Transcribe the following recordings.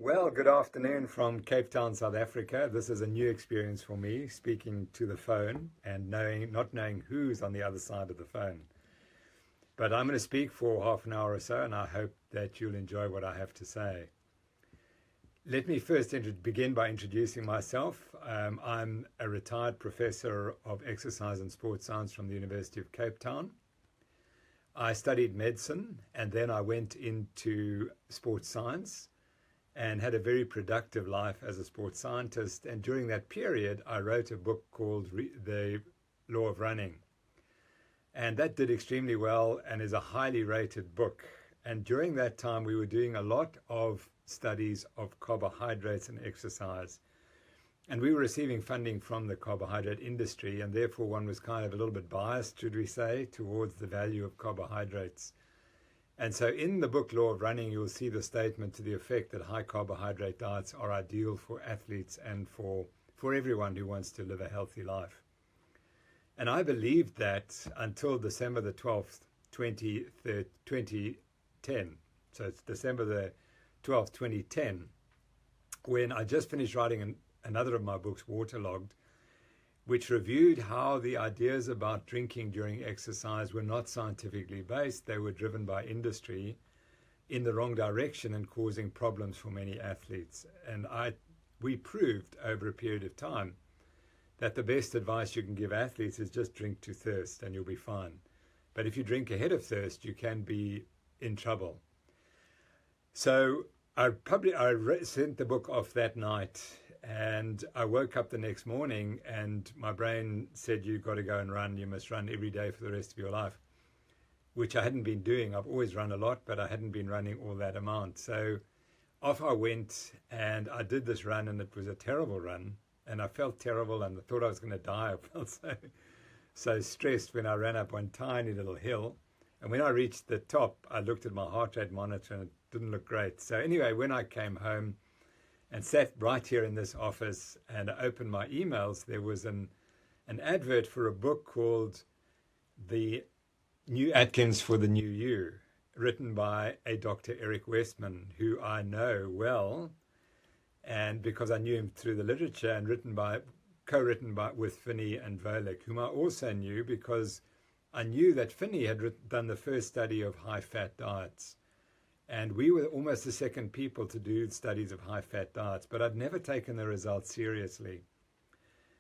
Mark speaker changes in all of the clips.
Speaker 1: Well, good afternoon from Cape Town, South Africa. This is a new experience for me, speaking to the phone and not knowing who's on the other side of the phone. But I'm going to speak for half an hour or so, and I hope that you'll enjoy what I have to say. Let me first begin by introducing myself. I'm a retired professor of exercise and sports science from the University of Cape Town. I studied medicine, and then I went into sports science and had a very productive life as a sports scientist. And during that period, I wrote a book called The Law of Running. And that did extremely well and is a highly rated book. And during that time, we were doing a lot of studies of carbohydrates and exercise. And we were receiving funding from the carbohydrate industry, and therefore one was kind of a little bit biased, should we say, towards the value of carbohydrates. And so in the book Law of Running, you'll see the statement to the effect that high carbohydrate diets are ideal for athletes and for everyone who wants to live a healthy life. And I believed that until December the 12th, 2010. So it's December the 12th, 2010, when I just finished writing another of my books, Waterlogged, which reviewed how the ideas about drinking during exercise were not scientifically based. They were driven by industry in the wrong direction and causing problems for many athletes. And we proved over a period of time that the best advice you can give athletes is just drink to thirst and you'll be fine. But if you drink ahead of thirst, you can be in trouble. So I sent the book off that night, and I woke up the next morning and my brain said, you've got to go and run. You must run every day for the rest of your life, which I hadn't been doing. I've always run a lot, but I hadn't been running all that amount. So off I went and I did this run, and it was a terrible run. And I felt terrible and I thought I was going to die. I felt so stressed when I ran up one tiny little hill. And when I reached the top, I looked at my heart rate monitor and it didn't look great. So anyway, when I came home and sat right here in this office and I opened my emails, there was an advert for a book called The New Atkins for the New You, written by a Dr. Eric Westman, who I know well, and because I knew him through the literature, and co-written with Finney and Volek, whom I also knew because I knew that Finney had done the first study of high-fat diets. And we were almost the second people to do studies of high-fat diets, but I'd never taken the results seriously.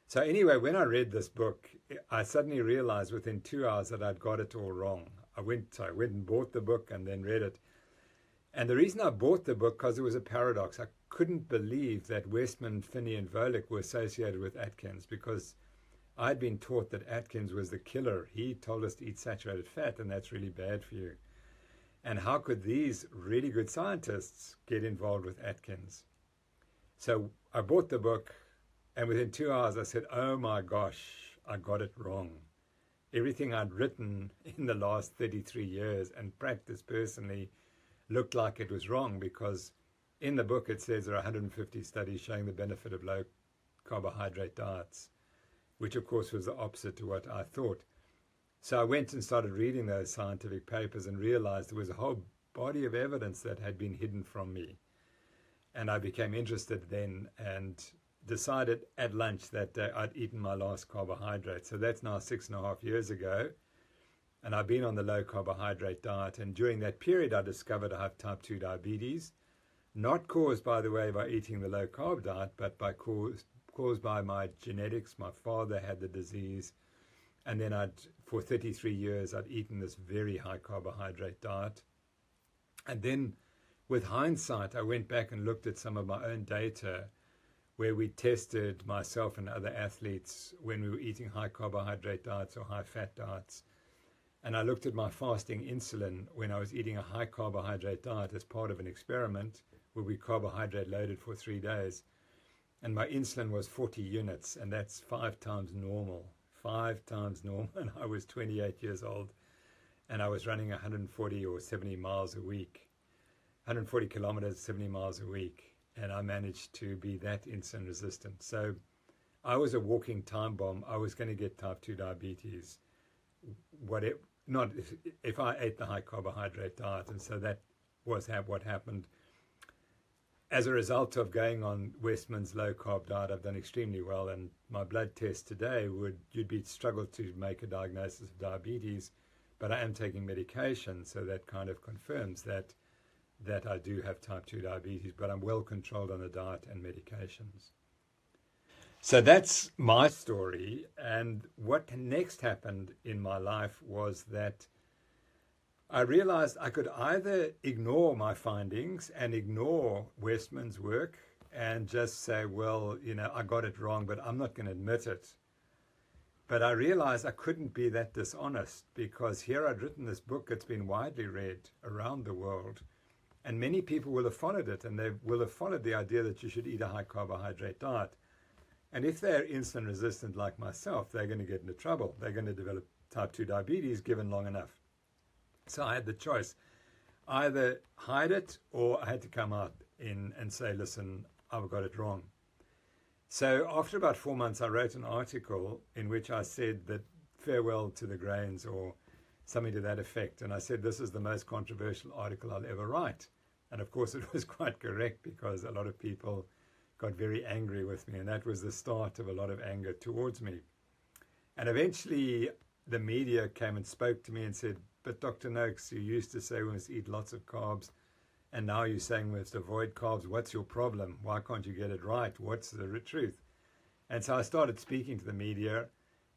Speaker 1: So anyway, when I read this book, I suddenly realized within 2 hours that I'd got it all wrong. I went and bought the book and then read it. And the reason I bought the book, because it was a paradox. I couldn't believe that Westman, Finney and Volek were associated with Atkins, because I'd been taught that Atkins was the killer. He told us to eat saturated fat, and that's really bad for you. And how could these really good scientists get involved with Atkins? So I bought the book, and within 2 hours I said, oh my gosh, I got it wrong. Everything I'd written in the last 33 years and practiced personally looked like it was wrong, because in the book it says there are 150 studies showing the benefit of low carbohydrate diets, which of course was the opposite to what I thought. So I went and started reading those scientific papers and realized there was a whole body of evidence that had been hidden from me. And I became interested then and decided at lunch that day I'd eaten my last carbohydrate. So that's now 6.5 years ago. And I've been on the low carbohydrate diet. And during that period, I discovered I have type 2 diabetes, not caused, by the way, by eating the low carb diet, but caused by my genetics. My father had the disease. And then for 33 years, I'd eaten this very high carbohydrate diet. And then with hindsight, I went back and looked at some of my own data where we tested myself and other athletes when we were eating high carbohydrate diets or high fat diets. And I looked at my fasting insulin when I was eating a high carbohydrate diet as part of an experiment where we carbohydrate loaded for 3 days. And my insulin was 40 units, and that's 5 times normal. 5 times normal, and I was 28 years old, and I was running 140 or 70 miles a week, 140 kilometers, 70 miles a week, and I managed to be that insulin resistant. So I was a walking time bomb. I was going to get type 2 diabetes. If I ate the high carbohydrate diet. And so that was what happened. as a result of going on Westman's low-carb diet, I've done extremely well, and my blood test today you'd struggle to make a diagnosis of diabetes, but I am taking medication, so that kind of confirms that I do have type 2 diabetes, but I'm well controlled on the diet and medications. So that's my story, and what next happened in my life was that I realized I could either ignore my findings and ignore Westman's work and just say, well, I got it wrong, but I'm not going to admit it. But I realized I couldn't be that dishonest, because here I'd written this book that's been widely read around the world, and many people will have followed it, and they will have followed the idea that you should eat a high carbohydrate diet. And if they're insulin resistant like myself, they're going to get into trouble. They're going to develop type 2 diabetes given long enough. So I had the choice, either hide it, or I had to come out and say, listen, I've got it wrong. So after about 4 months, I wrote an article in which I said that farewell to the grains, or something to that effect. And I said, this is the most controversial article I'll ever write. And of course, it was quite correct, because a lot of people got very angry with me. And that was the start of a lot of anger towards me. And eventually, the media came and spoke to me and said, but Dr. Noakes, you used to say we must eat lots of carbs, and now you're saying we must avoid carbs. What's your problem? Why can't you get it right? What's the truth? And so I started speaking to the media,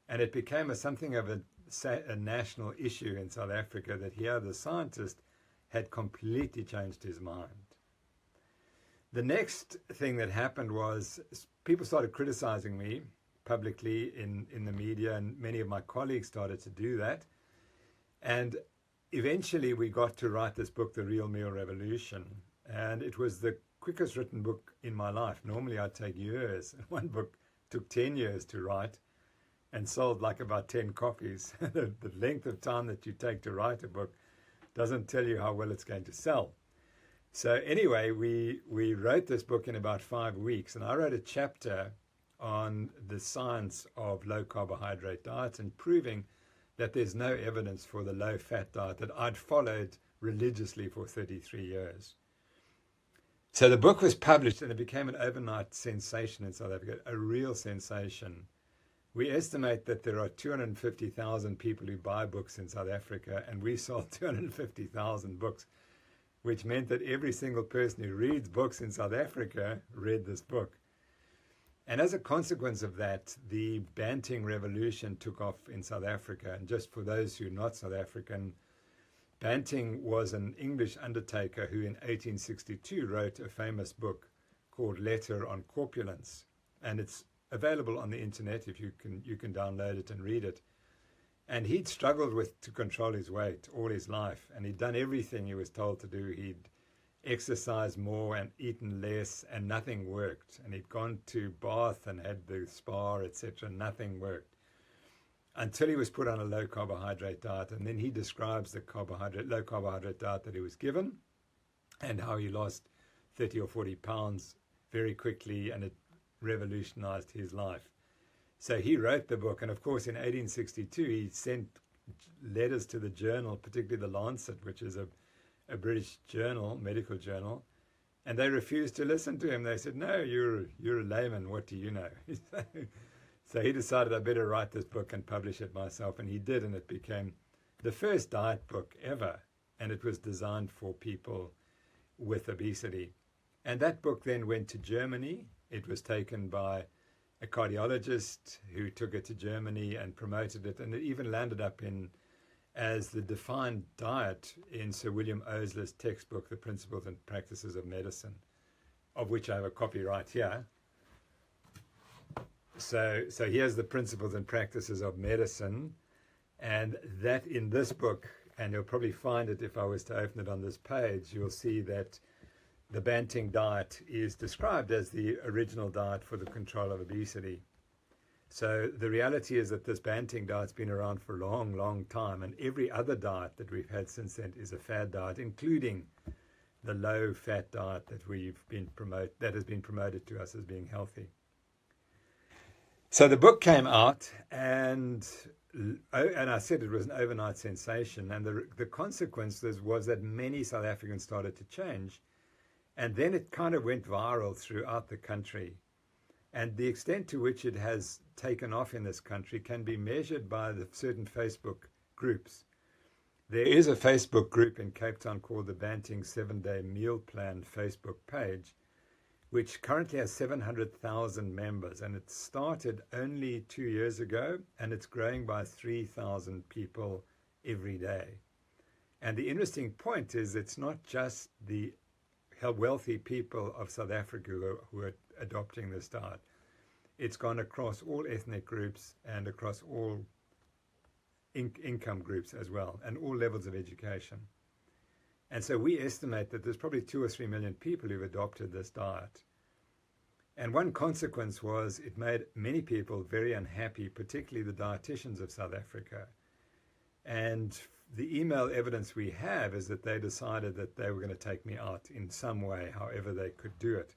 Speaker 1: and it became something of a national issue in South Africa, that here the scientist had completely changed his mind. The next thing that happened was people started criticizing me publicly in the media, and many of my colleagues started to do that. And eventually we got to write this book, The Real Meal Revolution, and it was the quickest written book in my life. Normally I'd take years. One book took 10 years to write and sold like about 10 copies. The length of time that you take to write a book doesn't tell you how well it's going to sell. So anyway, we wrote this book in about 5 weeks, and I wrote a chapter on the science of low carbohydrate diets and proving that there's no evidence for the low-fat diet that I'd followed religiously for 33 years. So the book was published, and it became an overnight sensation in South Africa, a real sensation. We estimate that there are 250,000 people who buy books in South Africa, and we sold 250,000 books, which meant that every single person who reads books in South Africa read this book. And as a consequence of that, the Banting revolution took off in South Africa. And just for those who are not South African, Banting was an English undertaker who in 1862 wrote a famous book called Letter on Corpulence. And it's available on the internet. If you can download it and read it. And he'd struggled to control his weight all his life. And he'd done everything he was told to do. He'd exercised more and eaten less, and nothing worked. And he'd gone to Bath and had the spa, etc. Nothing worked until he was put on a low carbohydrate diet. And then he describes the low carbohydrate diet that he was given, and how he lost 30 or 40 pounds very quickly, and it revolutionized his life. So he wrote the book, and of course in 1862 he sent letters to the journal, particularly the Lancet, which is a British journal, medical journal, and they refused to listen to him. They said, no, you're a layman, what do you know? So he decided I better write this book and publish it myself, and he did, and it became the first diet book ever, and it was designed for people with obesity. And that book then went to Germany. It was taken by a cardiologist who took it to Germany and promoted it, and it even landed up as the defined diet in Sir William Osler's textbook, The Principles and Practices of Medicine, of which I have a copy right here. So here's the Principles and Practices of Medicine, and that in this book, and you'll probably find it if I was to open it on this page, you'll see that the Banting diet is described as the original diet for the control of obesity. So the reality is that this Banting diet's been around for a long, long time, and every other diet that we've had since then is a fad diet, including the low-fat diet that has been promoted to us as being healthy. So the book came out, and I said it was an overnight sensation, and the consequence was that many South Africans started to change, And then it kind of went viral throughout the country. And the extent to which it has taken off in this country can be measured by the certain Facebook groups. There is a Facebook group in Cape Town called the Banting 7-Day Meal Plan Facebook page, which currently has 700,000 members. And it started only 2 years ago, and it's growing by 3,000 people every day. And the interesting point is it's not just the wealthy people of South Africa who are adopting this diet. It's gone across all ethnic groups and across all income groups as well, and all levels of education. And so we estimate that there's probably 2 or 3 million people who've adopted this diet. And one consequence was it made many people very unhappy, particularly the dietitians of South Africa. And the email evidence we have is that they decided that they were going to take me out in some way, however they could do it.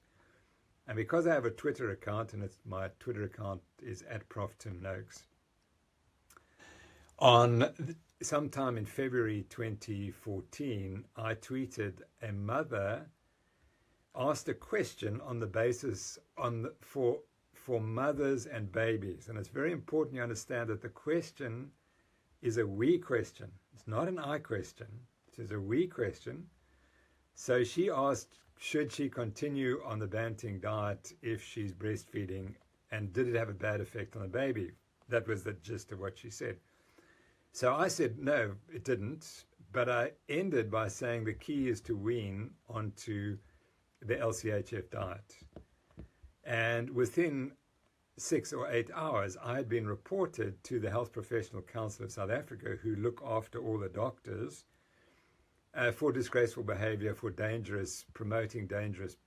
Speaker 1: And because I have a Twitter account, and my Twitter account is @Prof Tim Noakes, sometime in February 2014, I tweeted a mother asked a question on the basis for mothers and babies. And it's very important you understand that the question is a we question. It's not an I question. It is a we question. So she asked, should she continue on the Banting diet if she's breastfeeding, and did it have a bad effect on the baby? That was the gist of what she said. So I said, no, it didn't. But I ended by saying the key is to wean onto the LCHF diet. And within 6 or 8 hours, I had been reported to the Health Professional Council of South Africa, who look after all the doctors, for disgraceful behavior, for promoting dangerous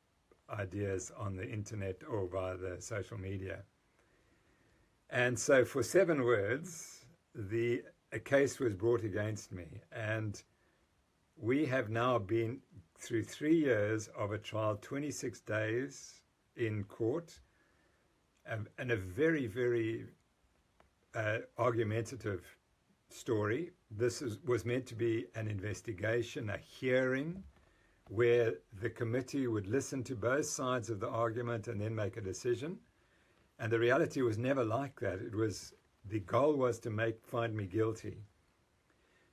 Speaker 1: ideas on the internet or via the social media. And so for 7 words, a case was brought against me. And we have now been through 3 years of a trial, 26 days in court, and a very, very argumentative story. This was meant to be an investigation, a hearing, where the committee would listen to both sides of the argument and then make a decision. And the reality was never like that. The goal was to find me guilty.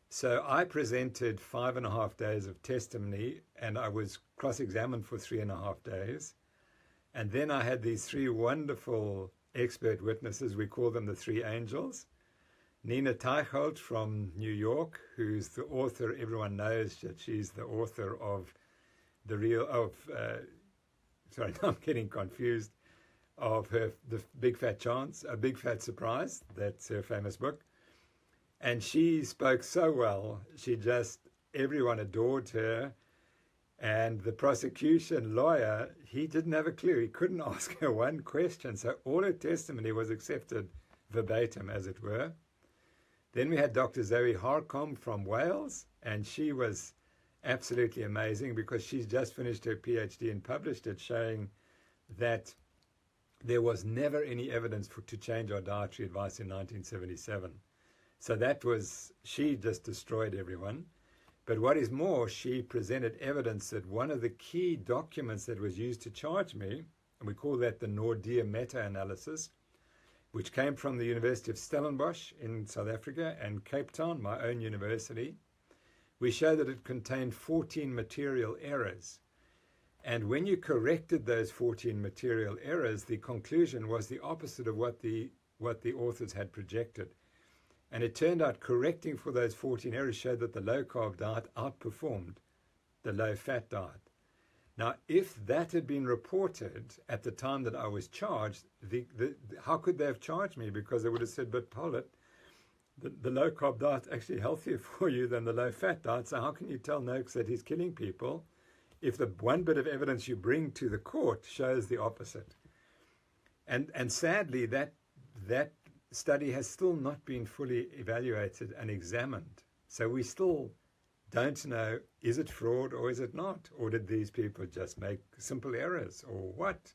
Speaker 1: So I presented 5.5 days of testimony, and I was cross-examined for 3.5 days. And then I had these 3 wonderful expert witnesses. We call them the 3 angels. Nina Teichholt from New York, who's the author. Everyone knows that she's the author of sorry, I'm getting confused, of the Big Fat Chance, A Big Fat Surprise. That's her famous book. And she spoke so well. Everyone adored her. And the prosecution lawyer, he didn't have a clue. He couldn't ask her one question. So all her testimony was accepted verbatim, as it were. Then we had Dr. Zoe Harcombe from Wales, and she was absolutely amazing because she's just finished her PhD and published it, showing that there was never any evidence to change our dietary advice in 1977. So she just destroyed everyone. But what is more, she presented evidence that one of the key documents that was used to charge me, and we call that the Nordia meta-analysis, which came from the University of Stellenbosch in South Africa and Cape Town, my own university. We showed that it contained 14 material errors. And when you corrected those 14 material errors, the conclusion was the opposite of what the authors had projected. And it turned out correcting for those 14 errors showed that the low-carb diet outperformed the low-fat diet. Now, if that had been reported at the time that I was charged, how could they have charged me? Because they would have said, but Paul, the low-carb diet's actually healthier for you than the low-fat diet, so how can you tell Noakes that he's killing people if the one bit of evidence you bring to the court shows the opposite? And sadly, that study has still not been fully evaluated and examined. So we still don't know, is it fraud or is it not? Or did these people just make simple errors or what?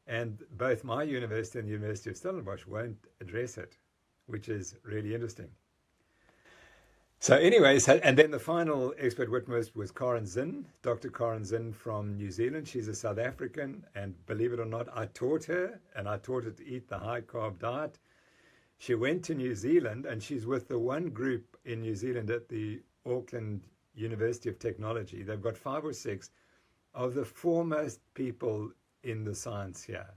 Speaker 1: And both my university and the University of Stellenbosch won't address it, which is really interesting. So anyways, and then the final expert witness was Karen Zinn, Dr. Karen Zinn from New Zealand. She's a South African, and believe it or not, I taught her, and I taught her to eat the high-carb diet. She went to New Zealand, and she's with the one group in New Zealand at the Auckland University of Technology. They've got 5 or 6 of the foremost people in the science here,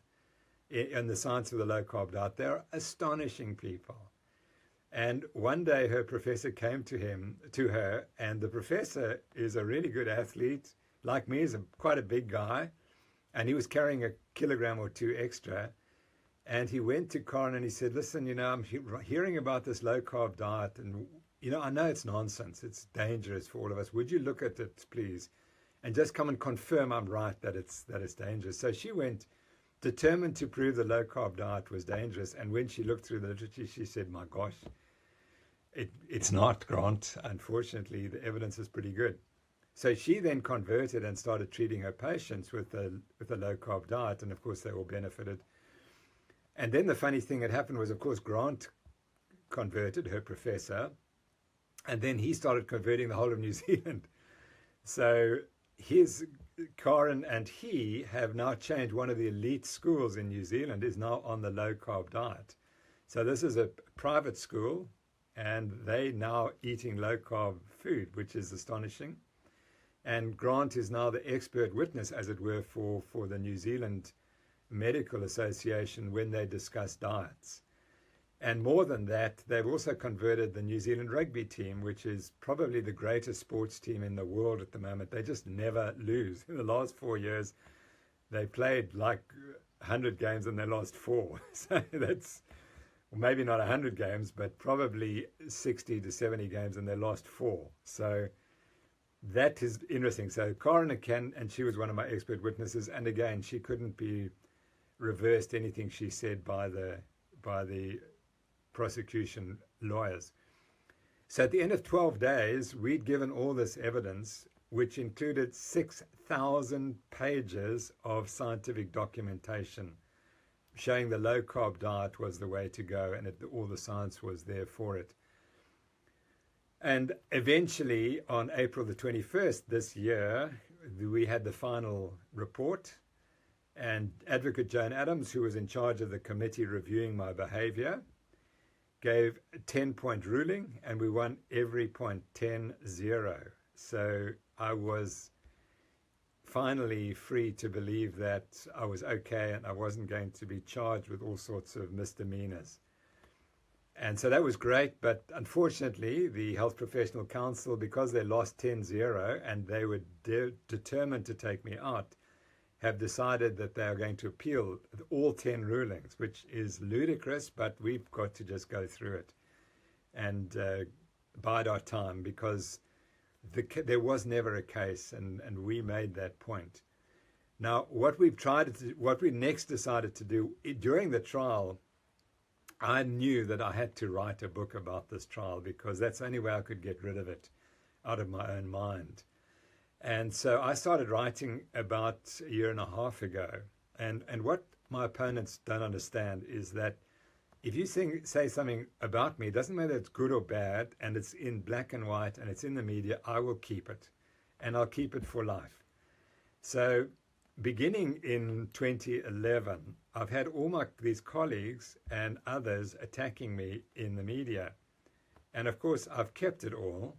Speaker 1: in the science of the low-carb diet. They're astonishing people. And one day her professor came to her, and the professor is a really good athlete, like me, is quite a big guy, and he was carrying a kilogram or 2 extra. And he went to Karen and he said, listen, I'm hearing about this low-carb diet, and, I know it's nonsense. It's dangerous for all of us. Would you look at it, please, and just come and confirm I'm right that it's dangerous? So she went, determined to prove the low-carb diet was dangerous. And when she looked through the literature, she said, my gosh, it's not, Grant. Unfortunately, the evidence is pretty good. So she then converted and started treating her patients with a low-carb diet. And, of course, they all benefited. And then the funny thing that happened was, of course, Grant converted, her professor, and then he started converting the whole of New Zealand. So Karen and he have now changed. One of the elite schools in New Zealand is now on the low-carb diet. So this is a private school, and they now eating low-carb food, which is astonishing. And Grant is now the expert witness, as it were, for the New Zealand Medical Association when they discuss diets. And more than that, they've also converted the New Zealand rugby team, which is probably the greatest sports team in the world at the moment. They just never lose. In the last 4 years, they played like 100 games and they lost 4. So that's maybe not 100 games, but probably 60 to 70 games and they lost 4. So that is interesting. So Karen and she was one of my expert witnesses. And again, she couldn't be reversed anything she said by the prosecution lawyers. So at the end of 12 days, we'd given all this evidence, which included 6,000 pages of scientific documentation showing the low-carb diet was the way to go, and all the science was there for it. And eventually, on April the 21st this year, we had the final report, and Advocate Joan Adams, who was in charge of the committee reviewing my behavior, gave a 10-point ruling, and we won every point 10-0. So I was finally free to believe that I was okay and I wasn't going to be charged with all sorts of misdemeanors. And so that was great, but unfortunately, the Health Professional Council, because they lost 10-0 and they were determined to take me out, have decided that they are going to appeal all 10 rulings, which is ludicrous, but we've got to just go through it and bide our time, because there was never a case, and we made that point. Now, what we next decided to do during the trial, I knew that I had to write a book about this trial, because that's the only way I could get rid of it out of my own mind. And so I started writing about a year and a half ago. And what my opponents don't understand is that if you say something about me, it doesn't matter if it's good or bad, and it's in black and white and it's in the media, I will keep it. And I'll keep it for life. So beginning in 2011, I've had all these colleagues and others attacking me in the media. And of course, I've kept it all.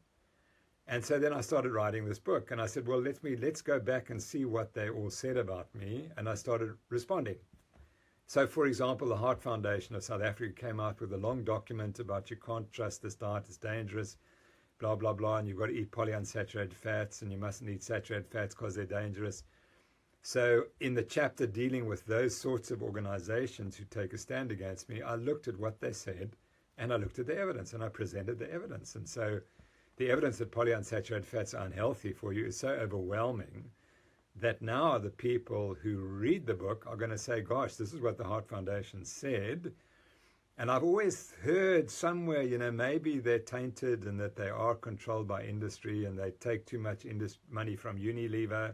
Speaker 1: And so then I started writing this book, and I said, well, let's go back and see what they all said about me. And I started responding. So, for example, the Heart Foundation of South Africa came out with a long document about you can't trust this diet, it's dangerous, blah, blah, blah, and you've got to eat polyunsaturated fats, and you mustn't eat saturated fats because they're dangerous. So in the chapter dealing with those sorts of organizations who take a stand against me, I looked at what they said, and I looked at the evidence, and I presented the evidence. And so the evidence that polyunsaturated fats are unhealthy for you is so overwhelming that now the people who read the book are going to say, gosh, this is what the Heart Foundation said. And I've always heard somewhere, maybe they're tainted and that they are controlled by industry and they take too much money from Unilever.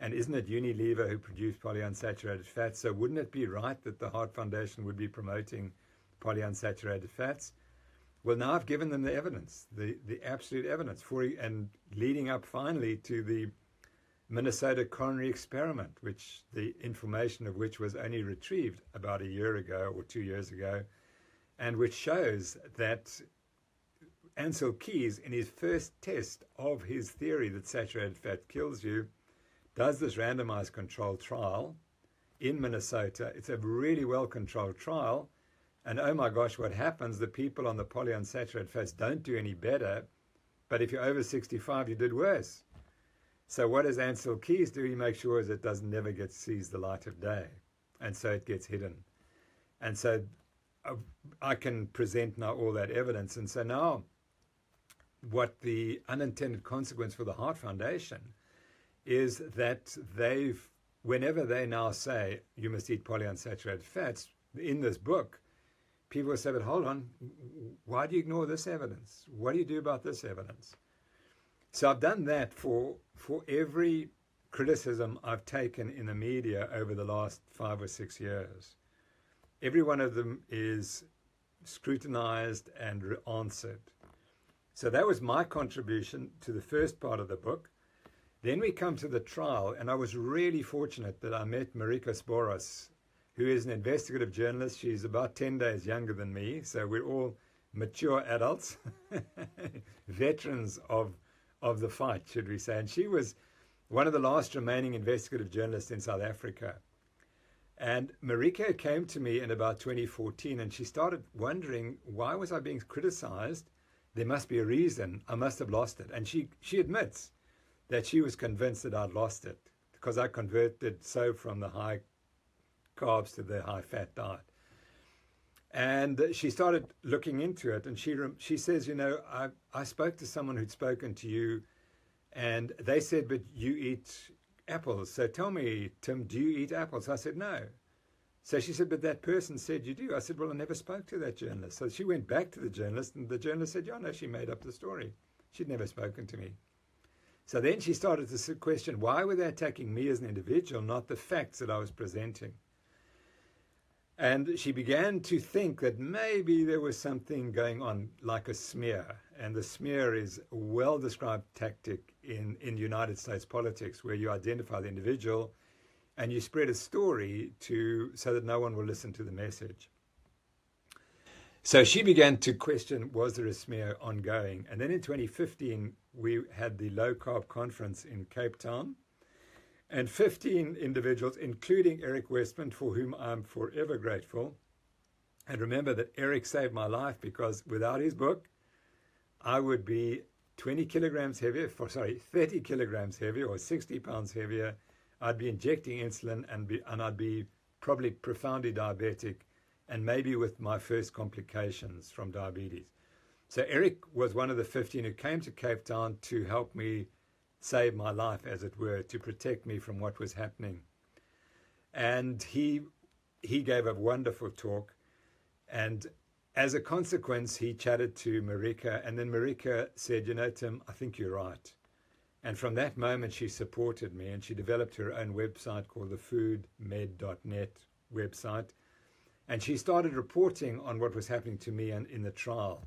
Speaker 1: And isn't it Unilever who produce polyunsaturated fats? So wouldn't it be right that the Heart Foundation would be promoting polyunsaturated fats? Well, now I've given them the evidence, the absolute evidence, and leading up finally to the Minnesota coronary experiment, which the information of which was only retrieved about a year ago or 2 years ago, and which shows that Ancel Keys, in his first test of his theory that saturated fat kills you, does this randomized controlled trial in Minnesota. It's a really well-controlled trial. And oh my gosh, what happens? The people on the polyunsaturated fats don't do any better. But if you're over 65, you did worse. So what does Ancel Keys do? He makes sure that it never sees the light of day. And so it gets hidden. And so I can present now all that evidence. And so now what the unintended consequence for the Heart Foundation is that whenever they now say you must eat polyunsaturated fats in this book, people will say, but hold on, why do you ignore this evidence? What do you do about this evidence? So I've done that for every criticism I've taken in the media over the last 5 or 6 years. Every one of them is scrutinized and answered. So that was my contribution to the first part of the book. Then we come to the trial, and I was really fortunate that I met Marika Sporos, who is an investigative journalist. She's about 10 days younger than me, so we're all mature adults, veterans of the fight, should we say. And she was one of the last remaining investigative journalists in South Africa. And Marika came to me in about 2014, and she started wondering, why was I being criticized? There must be a reason. I must have lost it. And she admits that she was convinced that I'd lost it because I converted so from the high carbs to the high fat diet. And she started looking into it, and she says, you know, I spoke to someone who'd spoken to you, and they said, but you eat apples. So tell me, Tim, do you eat apples? I said, no. So she said, but that person said you do. I said, well, I never spoke to that journalist. So she went back to the journalist, and the journalist said, yeah, no, she made up the story. She'd never spoken to me. So then she started to question, why were they attacking me as an individual, not the facts that I was presenting? And she began to think that maybe there was something going on, like a smear. And the smear is a well-described tactic in United States politics, where you identify the individual and you spread a story so that no one will listen to the message. So she began to question, was there a smear ongoing? And then in 2015, we had the low-carb conference in Cape Town. And 15 individuals, including Eric Westman, for whom I'm forever grateful. And remember that Eric saved my life, because without his book, I would be 30 kilograms heavier, or 60 pounds heavier. I'd be injecting insulin, and I'd be probably profoundly diabetic, and maybe with my first complications from diabetes. So Eric was one of the 15 who came to Cape Town to help me save my life, as it were, to protect me from what was happening. And he gave a wonderful talk. And as a consequence, he chatted to Marika. And then Marika said, you know, Tim, I think you're right. And from that moment, she supported me. And she developed her own website called the foodmed.net website. And she started reporting on what was happening to me in the trial.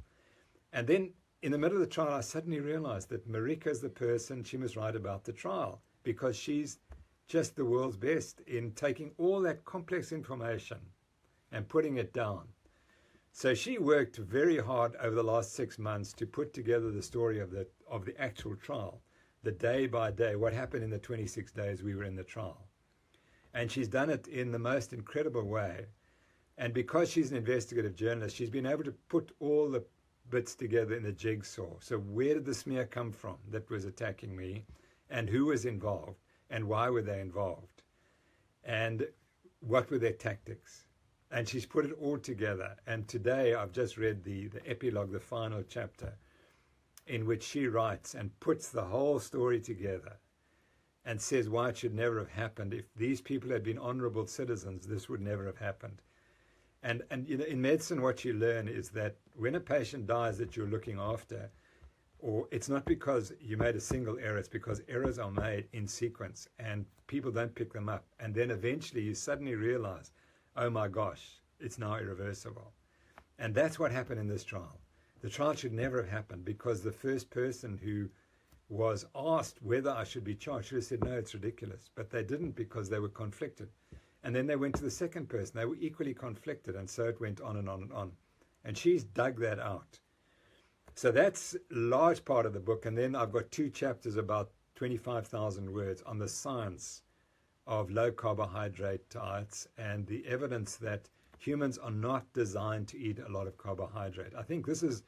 Speaker 1: And then in the middle of the trial, I suddenly realized that Marika is the person, she must write about the trial, because she's just the world's best in taking all that complex information and putting it down. So she worked very hard over the last 6 months to put together the story of the actual trial, the day by day, what happened in the 26 days we were in the trial. And she's done it in the most incredible way. And because she's an investigative journalist, she's been able to put all the bits together in the jigsaw. So where did the smear come from that was attacking me, and who was involved, and why were they involved, and what were their tactics? And she's put it all together. And today I've just read the epilogue, the final chapter, in which she writes and puts the whole story together and says why it should never have happened. If these people had been honorable citizens, this would never have happened. And you know, in medicine, what you learn is that when a patient dies that you're looking after, or it's not because you made a single error, it's because errors are made in sequence and people don't pick them up. And then eventually you suddenly realize, oh my gosh, it's now irreversible. And that's what happened in this trial. The trial should never have happened, because the first person who was asked whether I should be charged should have said, no, it's ridiculous. But they didn't, because they were conflicted. And then they went to the second person. They were equally conflicted. And so it went on and on and on. And she's dug that out. So that's a large part of the book. And then I've got 2 chapters, about 25,000 words, on the science of low carbohydrate diets and the evidence that humans are not designed to eat a lot of carbohydrate. I think this is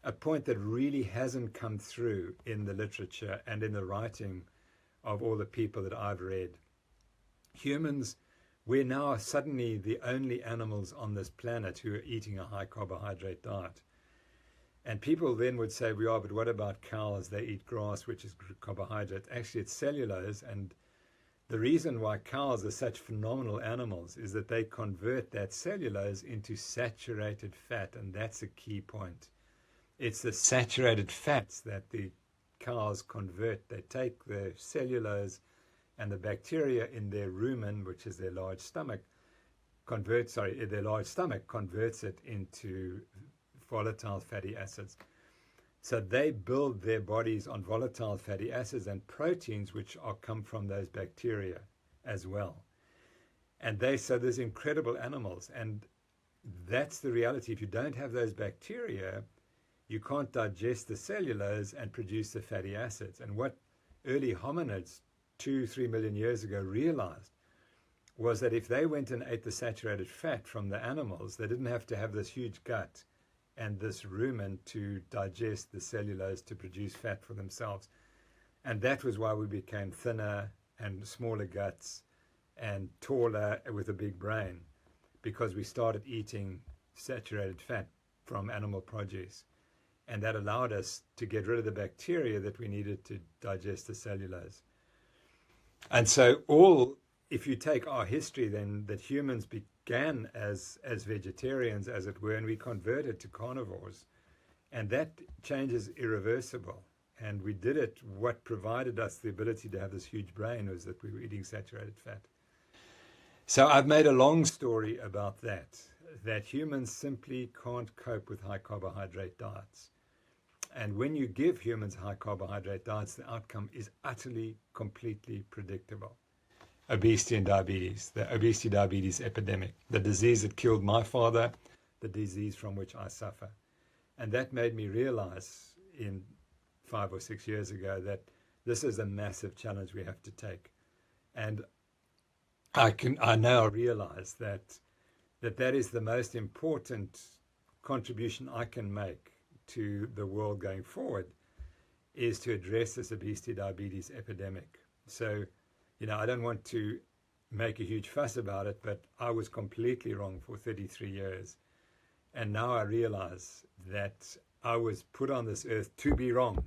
Speaker 1: a point that really hasn't come through in the literature and in the writing of all the people that I've read. Humans, we're now suddenly the only animals on this planet who are eating a high carbohydrate diet. And people then would say, we are, but what about cows? They eat grass, which is carbohydrate. Actually, it's cellulose. And the reason why cows are such phenomenal animals is that they convert that cellulose into saturated fat. And that's a key point. It's the saturated fats that the cows convert. They take the cellulose and the bacteria in their rumen, which is their large stomach, converts it into volatile fatty acids. So they build their bodies on volatile fatty acids and proteins, which come from those bacteria as well. And so there's incredible animals. And that's the reality. If you don't have those bacteria, you can't digest the cellulose and produce the fatty acids. And what early hominids 2-3 million years ago realized was that if they went and ate the saturated fat from the animals, they didn't have to have this huge gut and this rumen to digest the cellulose to produce fat for themselves. And that was why we became thinner and smaller guts and taller with a big brain, because we started eating saturated fat from animal produce. And that allowed us to get rid of the bacteria that we needed to digest the cellulose. And so if you take our history, then that humans began as vegetarians, as it were, and we converted to carnivores. And that change is irreversible. And we did it. What provided us the ability to have this huge brain was that we were eating saturated fat. So I've made a long story about that humans simply can't cope with high carbohydrate diets. And when you give humans high carbohydrate diets, the outcome is utterly, completely predictable. Obesity and diabetes, the obesity-diabetes epidemic, the disease that killed my father, the disease from which I suffer. And that made me realize 5 or 6 years ago that this is a massive challenge we have to take. And I now realize that is the most important contribution I can make to the world going forward, is to address this obesity-diabetes epidemic. So, I don't want to make a huge fuss about it, but I was completely wrong for 33 years. And now I realize that I was put on this earth to be wrong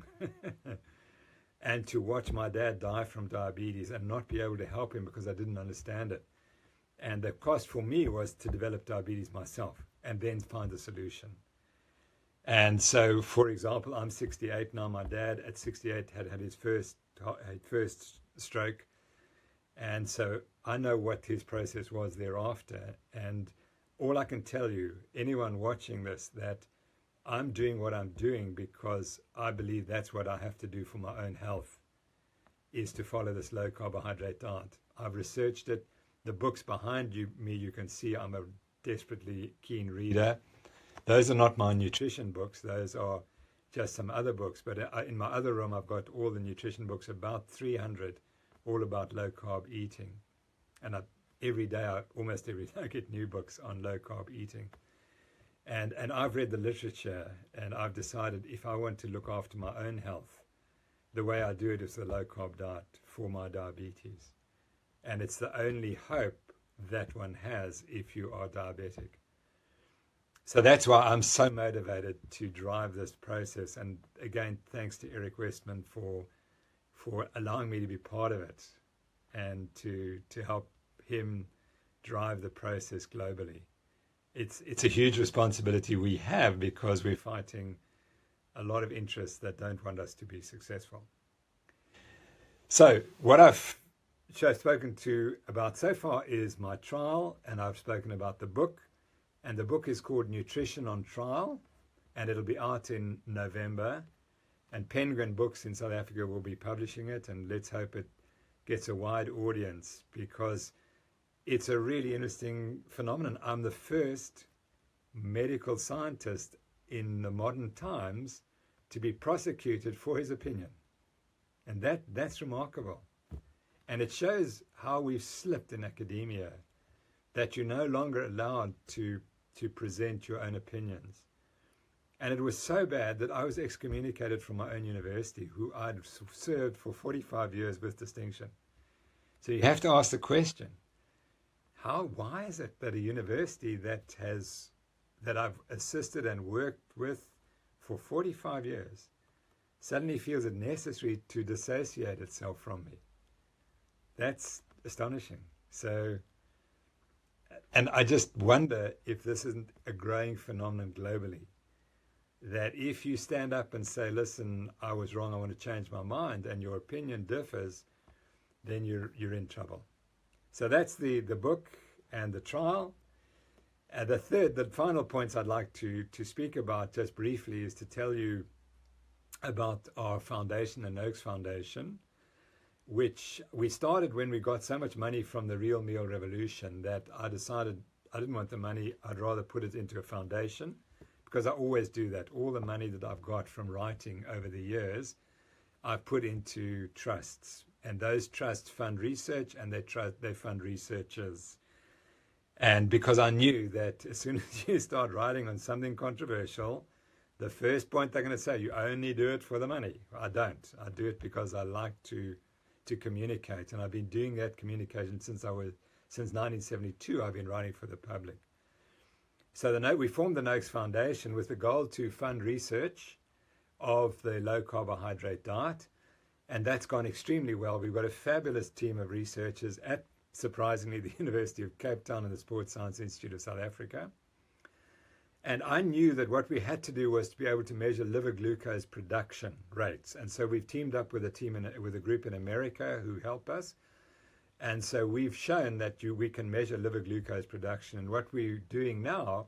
Speaker 1: and to watch my dad die from diabetes and not be able to help him because I didn't understand it. And the cost for me was to develop diabetes myself and then find a solution. And so, for example, I'm 68 now. My dad at 68 had his first stroke. And so I know what his process was thereafter. And all I can tell you, anyone watching this, that I'm doing what I'm doing because I believe that's what I have to do for my own health, is to follow this low carbohydrate diet. I've researched it. The books behind me, you can see I'm a desperately keen reader. Those are not my nutrition books. Those are just some other books. But in my other room, I've got all the nutrition books, about 300, all about low-carb eating. And almost every day, I get new books on low-carb eating. And I've read the literature, and I've decided if I want to look after my own health, the way I do it is the low-carb diet for my diabetes. And it's the only hope that one has if you are diabetic. So that's why I'm so motivated to drive this process. And again, thanks to Eric Westman for allowing me to be part of it and to help him drive the process globally. It's a huge responsibility we have because we're fighting a lot of interests that don't want us to be successful. So what I've spoken to about so far is my trial, and I've spoken about the book. And the book is called Nutrition on Trial, and it'll be out in November. And Penguin Books in South Africa will be publishing it, and let's hope it gets a wide audience, because it's a really interesting phenomenon. I'm the first medical scientist in the modern times to be prosecuted for his opinion. And that's remarkable. And it shows how we've slipped in academia, that you're no longer allowed to present your own opinions. And it was so bad that I was excommunicated from my own university, who I'd served for 45 years with distinction. So you have to ask the question, why is it that a university that I've assisted and worked with for 45 years suddenly feels it necessary to dissociate itself from me? That's astonishing. So, and I just wonder if this isn't a growing phenomenon globally, that if you stand up and say, listen, I was wrong, I want to change my mind, and your opinion differs, then you're in trouble. So that's the book and the trial. The final points I'd like to speak about just briefly is to tell you about our foundation, the Noakes Foundation, which we started when we got so much money from the Real Meal Revolution that I decided I didn't want the money. I'd rather put it into a foundation, because I always do that. All the money that I've got from writing over the years, I've put into trusts. And those trusts fund research, and they fund researchers. And because I knew that as soon as you start writing on something controversial, the first point they're going to say, you only do it for the money. I don't. I do it because I like to communicate. And I've been doing that communication since 1972. I've been writing for the public. So we formed the Noakes Foundation with the goal to fund research of the low carbohydrate diet. And that's gone extremely well. We've got a fabulous team of researchers at, surprisingly, the University of Cape Town and the Sports Science Institute of South Africa. And I knew that what we had to do was to be able to measure liver glucose production rates. And so we've teamed up with a group in America who help us. And so we've shown that we can measure liver glucose production. And what we're doing now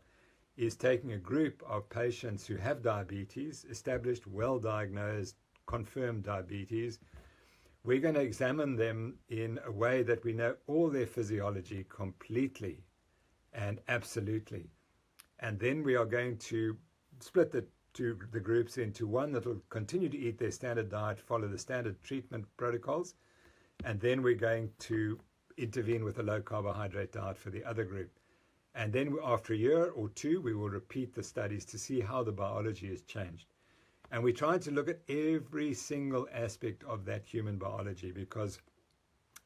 Speaker 1: is taking a group of patients who have diabetes, established, well-diagnosed, confirmed diabetes. We're going to examine them in a way that we know all their physiology completely and absolutely. And then we are going to split the groups into one that will continue to eat their standard diet, follow the standard treatment protocols, and then we're going to intervene with a low carbohydrate diet for the other group. And then after a year or two, we will repeat the studies to see how the biology has changed. And we tried to look at every single aspect of that human biology, because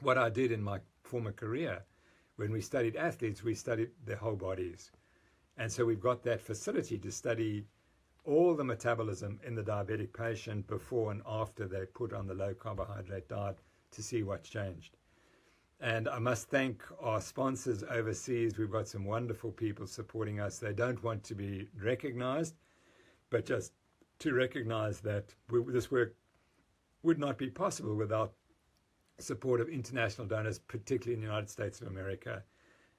Speaker 1: what I did in my former career, when we studied athletes, we studied their whole bodies. And so we've got that facility to study all the metabolism in the diabetic patient before and after they put on the low carbohydrate diet to see what's changed. And I must thank our sponsors overseas. We've got some wonderful people supporting us. They don't want to be recognized, but just to recognize that this work would not be possible without support of international donors, particularly in the United States of America.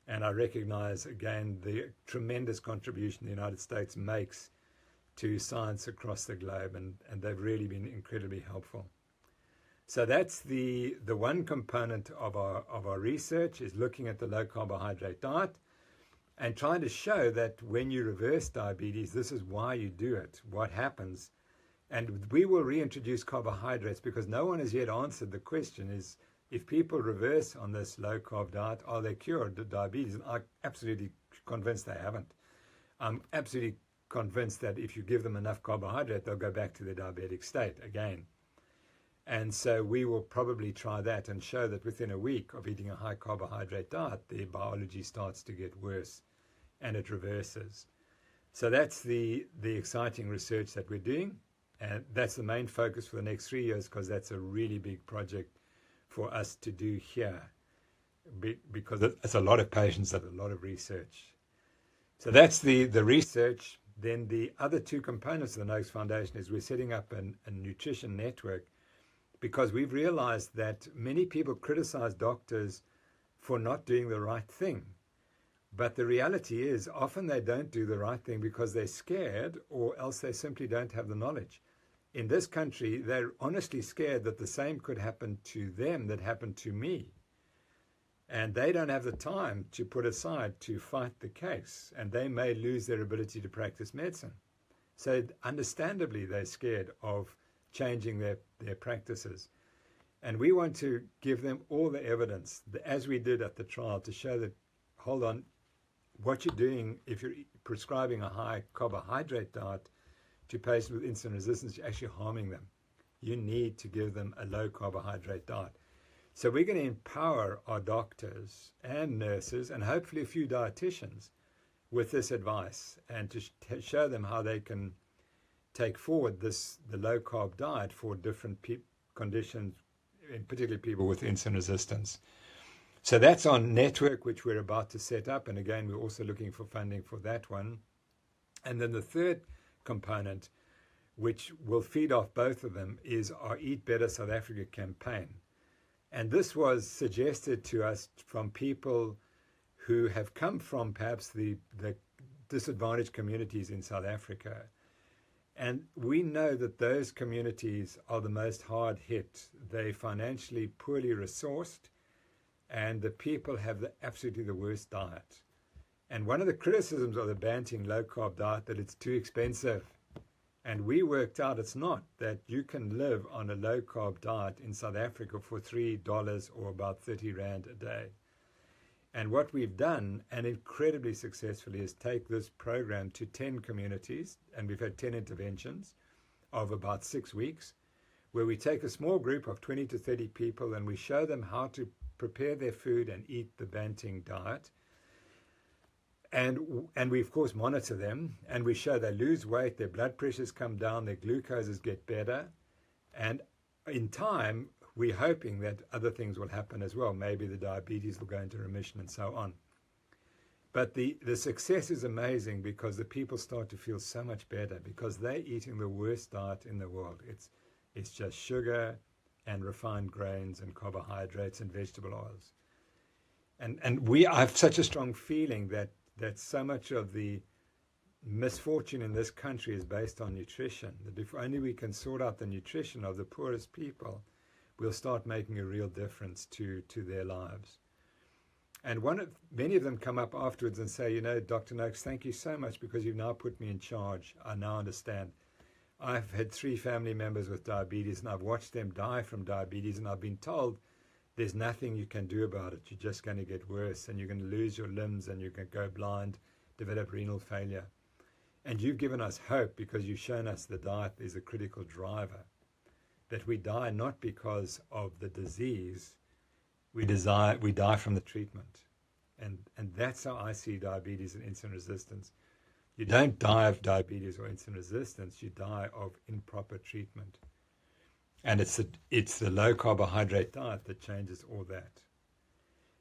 Speaker 1: And I recognize, again, the tremendous contribution the United States makes to science across the globe, and they've really been incredibly helpful. So that's the one component of our research, is looking at the low carbohydrate diet and trying to show that when you reverse diabetes, this is why you do it, what happens. And we will reintroduce carbohydrates, because no one has yet answered the question is, if people reverse on this low carb diet, are they cured of diabetes? And I'm absolutely convinced they haven't. I'm absolutely convinced that if you give them enough carbohydrate, they'll go back to their diabetic state again. And so we will probably try that and show that within a week of eating a high carbohydrate diet, their biology starts to get worse and it reverses. So that's the exciting research that we're doing. And that's the main focus for the next 3 years, because that's a really big project for us to do here, because it's a lot of patients and a lot of research. So that's the research. Then the other two components of the Noakes Foundation is we're setting up a nutrition network, because we've realized that many people criticize doctors for not doing the right thing. But the reality is often they don't do the right thing because they're scared, or else they simply don't have the knowledge. In this country, they're honestly scared that the same could happen to them that happened to me. And they don't have the time to put aside to fight the case, and they may lose their ability to practice medicine. So understandably, they're scared of changing their practices. And we want to give them all the evidence, as we did at the trial, to show that, hold on, what you're doing, if you're prescribing a high carbohydrate diet to patients with insulin resistance, you're actually harming them. You need to give them a low carbohydrate diet. So we're going to empower our doctors and nurses and hopefully a few dietitians with this advice, and to show them how they can take forward the low carb diet for different conditions, in particularly people with insulin resistance. So that's our network, which we're about to set up. And again, we're also looking for funding for that one. And then the third component, which will feed off both of them, is our Eat Better South Africa campaign. And this was suggested to us from people who have come from perhaps the disadvantaged communities in South Africa. And we know that those communities are the most hard hit. They're financially poorly resourced, and the people have absolutely the worst diet. And one of the criticisms of the Banting low-carb diet, that it's too expensive. And we worked out it's not, that you can live on a low-carb diet in South Africa for $3 or about 30 Rand a day. And what we've done, and incredibly successfully, is take this program to 10 communities, and we've had 10 interventions of about 6 weeks, where we take a small group of 20 to 30 people and we show them how to prepare their food and eat the Banting diet. And we, of course, monitor them, and we show they lose weight, their blood pressures come down, their glucoses get better. And in time, we're hoping that other things will happen as well. Maybe the diabetes will go into remission and so on. But the success is amazing because the people start to feel so much better because they're eating the worst diet in the world. It's just sugar and refined grains and carbohydrates and vegetable oils. And I have such a strong feeling that so much of the misfortune in this country is based on nutrition, that if only we can sort out the nutrition of the poorest people, we'll start making a real difference to their lives. And many of them come up afterwards and say, Dr. Noakes, thank you so much because you've now put me in charge. I now understand. I've had 3 family members with diabetes, and I've watched them die from diabetes, and I've been told there's nothing you can do about it. You're just going to get worse, and you're going to lose your limbs, and you're going to go blind, develop renal failure. And you've given us hope because you've shown us the diet is a critical driver, that we die not because of the disease, we die from the treatment. And that's how I see diabetes and insulin resistance. You don't die of diabetes or insulin resistance, you die of improper treatment. And it's the low carbohydrate diet that changes all that.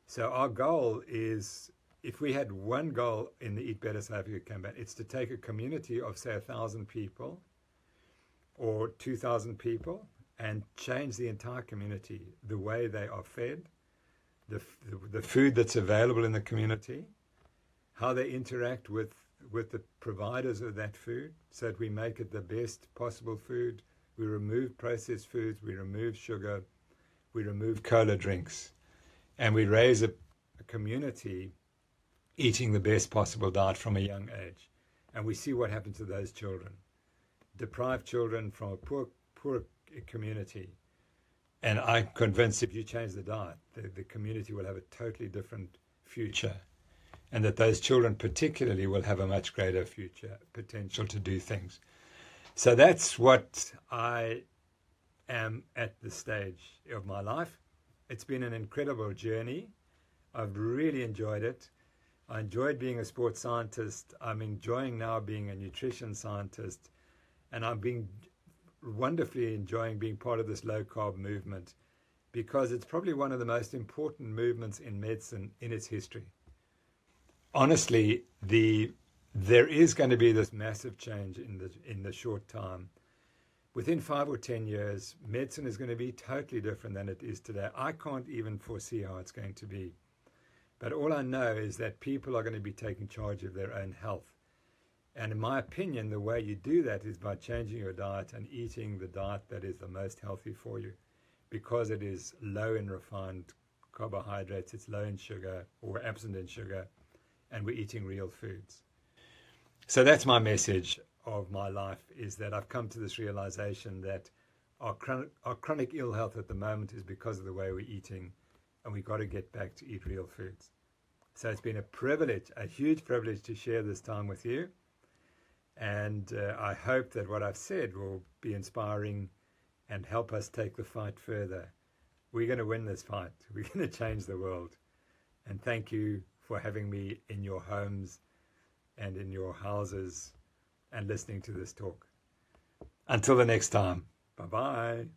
Speaker 1: So our goal is, if we had one goal in the Eat Better South Africa campaign, it's to take a community of, say, 1,000 people or 2,000 people and change the entire community, the way they are fed, the food that's available in the community, how they interact with the providers of that food, so that we make it the best possible food. We remove processed foods, we remove sugar, we remove cola drinks, and we raise a community eating the best possible diet from a young age. And we see what happens to those children. Deprived children from a poor community. And I'm convinced if you change the diet, the community will have a totally different future. And that those children particularly will have a much greater future potential to do things. So that's what I am at the stage of my life. It's been an incredible journey. I've really enjoyed it. I enjoyed being a sports scientist. I'm enjoying now being a nutrition scientist. And I've been wonderfully enjoying being part of this low-carb movement because it's probably one of the most important movements in medicine in its history. Honestly, there is going to be this massive change in the short time. Within 5 or 10 years, medicine is going to be totally different than it is today. I can't even foresee how it's going to be. But all I know is that people are going to be taking charge of their own health. And in my opinion, the way you do that is by changing your diet and eating the diet that is the most healthy for you, because it is low in refined carbohydrates, it's low in sugar or absent in sugar, and we're eating real foods. So that's my message of my life, is that I've come to this realization that our chronic ill health at the moment is because of the way we're eating, and we've got to get back to eat real foods. So it's been a privilege, a huge privilege, to share this time with you. And I hope that what I've said will be inspiring and help us take the fight further. We're going to win this fight. We're going to change the world. And thank you for having me in your homes and in your houses and listening to this talk. Until the next time, bye-bye.